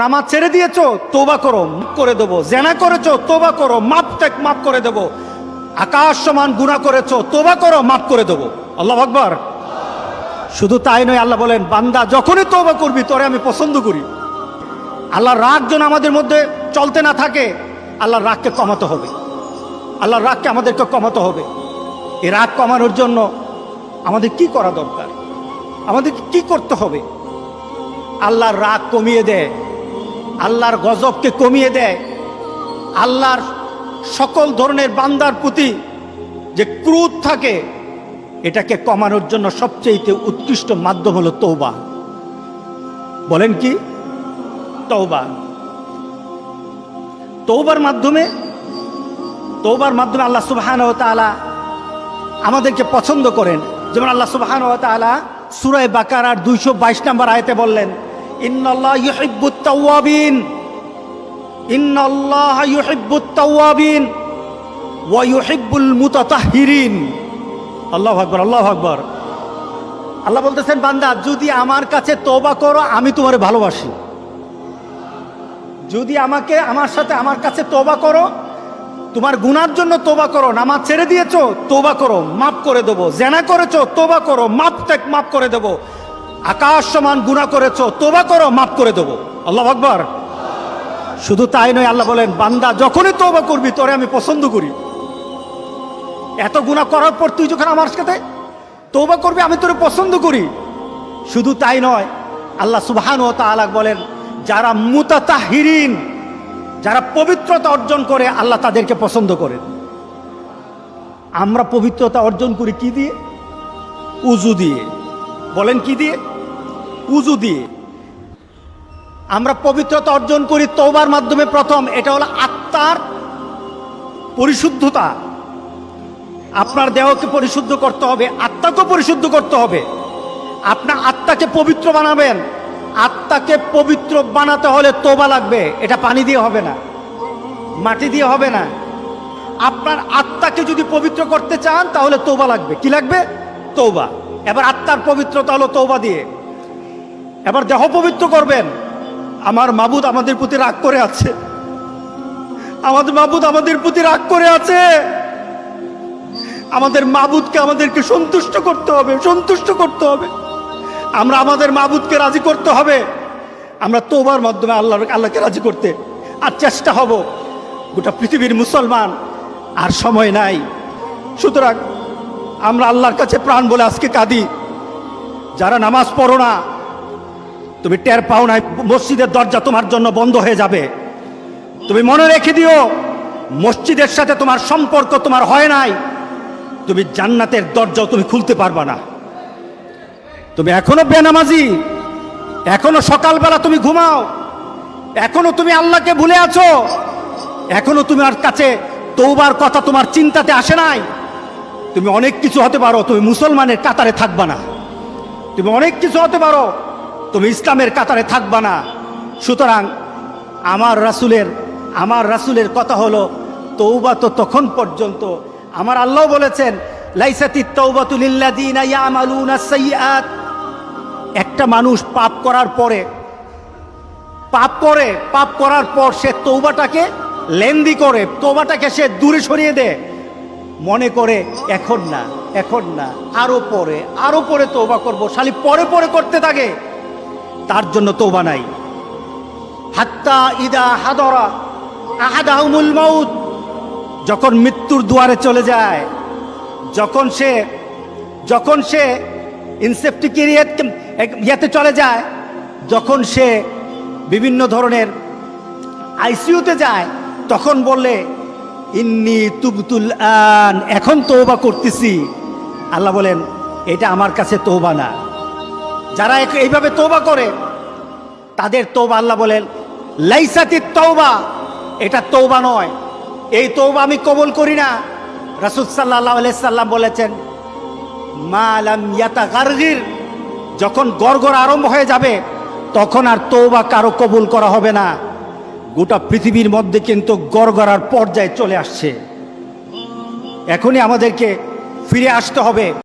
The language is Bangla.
নামাজ ছেড়ে দিয়েছো, তওবা করো, মাফ করে দেবো। জেনা করেছো, তওবা করো, মাফ করে দেবো। আকাশ সমান গুনাহ করেছো, তওবা করো, মাফ করে দেবো। আল্লাহু আকবার। শুধু তাই নয়, আল্লাহ বলেন বান্দা যখনই তওবা করবি তোরে আমি পছন্দ করি। আল্লাহর রাগ যেন আমাদের মধ্যে চলতে না থাকে, আল্লাহর রাগকে কমাতে হবে। আল্লাহর রাগকে আমাদেরকে কমাতে হবে। এই রাগ কমানোর জন্য আমাদের কি করা দরকার? আমাদেরকে কি করতে হবে? আল্লাহর রাগ কমিয়ে দেয়, আল্লাহর গজবকে কমিয়ে দেয়। আল্লাহর সকল ধরনের বান্দার প্রতি যে ক্রোধ থাকে, এটাকে কমানোর জন্য সবচেয়ে উৎকৃষ্ট মাধ্যম হলো তওবা। বলেন কি? তওবা। তওবার মাধ্যমে আল্লাহ সুবহানাহু ওয়া তাআলা আমাদেরকে পছন্দ করেন। যেমন আল্লাহ সুবহানাহু ওয়া তাআলা সূরা বাকারার 222 নম্বর আয়াতে বললেন, ইন্নাল্লাহা ইউহিব্বুত তাওয়াবিন, ইন্নাল্লাহা ইউহিব্বুত তাওয়াবিন ওয়া ইউহিব্বুল মুতাতাহহিরিন। আল্লাহু আকবার, আল্লাহু আকবার। আল্লাহ বলতেছেন, বান্দা যদি আমার কাছে তওবা করো আমি তোমারে ভালোবাসি। যদি আমার কাছে তওবা করো, তোমার গুনার জন্য তওবা করো, নামাজ ছেড়ে দিয়েছো, তওবা করো, মাফ করে দেবো। জেনা করেছো, তওবা করো, মাফ করে দেবো। আকাশ সমান গুনাহ করেছো, তওবা করো, মাফ করে দেবো। আল্লাহু আকবার। শুধু তাই নয়, আল্লাহ বলেন বান্দা যখনই তওবা করবি তোরে আমি পছন্দ করি। এত গুনাহ করার পর তুই যখন আমার সাথে তওবা করবি আমি তোরে পছন্দ করি। শুধু তাই নয়, আল্লাহ সুবহানাহু ওয়া তাআলা বলেন যারা মুতাতাহহিরিন, যারা পবিত্রতা অর্জন করে আল্লাহ তাদেরকে পছন্দ করেন। আমরা পবিত্রতা অর্জন করি কি দিয়ে? উযু দিয়ে। বলেন কি দিয়ে? উযু দিয়ে। আমরা পবিত্রতা অর্জন করি তওবার মাধ্যমে। প্রথম এটা হলো আত্মার পরিশুদ্ধতা। আপনার দেহকে পরিশুদ্ধ করতে হবে, আত্মাকে পরিশুদ্ধ করতে হবে। আপনার আত্মাকে পবিত্র বানাবেন। আত্মাকে পবিত্র বানাতে হলে তওবা লাগবে। এটা পানি দিয়ে হবে না, মাটি দিয়ে হবে না। আপনার আত্মাকে যদি পবিত্র করতে চান তাহলে তওবা লাগবে। কি লাগবে? তওবা। এবার আত্মার পবিত্রতা হলো তওবা দিয়ে। এবার দেহ পবিত্র করবেন। আমার মাবুদ আমাদের প্রতি রাগ করে আছে, আমাদের মাবুদ আমাদের প্রতি রাগ করে আছে। আমাদের মাবুদকে আমাদেরকে সন্তুষ্ট করতে হবে। আমরা আমাদের মাবুদকে রাজি করতে হবে। আমরা তওবার মাধ্যমে আল্লাহকে রাজি করতে আর চেষ্টা হব। গোটা পৃথিবীর মুসলমান আর সময় নাই। সুতরাং আমরা আল্লাহর কাছে প্রাণ বলে আজকে কাঁদি। যারা নামাজ পড়ো না, তুমি টের পাও না মসজিদের দরজা তোমার জন্য বন্ধ হয়ে যাবে। তুমি মনে রেখে দিও, মসজিদের সাথে তোমার সম্পর্ক তোমার হয় নাই, তুমি জান্নাতের দরজাও তুমি খুলতে পারবা না। তুমি এখনো বেনামাজি, এখনো সকালবেলা তুমি ঘুমাও, এখনো তুমি আল্লাহকে ভুলে আছো, এখনো তোমার কাছে তওবার কথা তোমার চিন্তাতে আসে নাই। তুমি অনেক কিছু হতে পারো, তুমি মুসলমানের কাতারে থাকবা না। তুমি অনেক কিছু হতে পারো, তুমি ইসলামের কাতারে থাকবা না। সুতরাং আমার রাসূলের কথা হলো তওবা তো তখন পর্যন্ত। আমার আল্লাহ বলেছেন লাইসাতিত তাওবাতু লিল্লাযিনা ইয়ামালুনা সাইয়্যাত। একটা মানুষ পাপ করার পর সে তওবাটাকে লেন্দি করে, তওবাটাকে সে দূরে সরিয়ে দেয়, মনে করে এখন না আরো পরে তওবা করব, শালি পরে করতে থাকে। তার জন্য তওবা নাই। হাত্তা ইদা হাদরা আহাদাহুমুল মাউত, যখন মৃত্যুর দুয়ারে চলে যায়, যখন সে ইনসেপ্টিকেরিয়াতে চলে যায়, যখন সে বিভিন্ন ধরনের আইসিইউতে যায়, তখন বললে ইন্নী তুবতুল আন, এখন তওবা করতেছি। আল্লাহ বলেন এটা আমার কাছে তওবা না। যারা এইভাবে তওবা করে তাদের তওবা আল্লাহ বলেন লাইসাতিত তাওবা, এটা তওবা নয়, এই তওবা আমি কবুল করি না। রাসূল সাল্লাল্লাহু আলাইহি সাল্লাম বলেছেন মা লাম ইয়াতাগারগির, যখন গড়গড় আরম্ভ হয়ে যাবে তখন আর তওবা কারো কবুল করা হবে না। গোটা পৃথিবীর মধ্যে কিন্তু গড়গড়ার পর্যায়ে চলে আসছে। এখনই আমাদেরকে ফিরে আসতে হবে।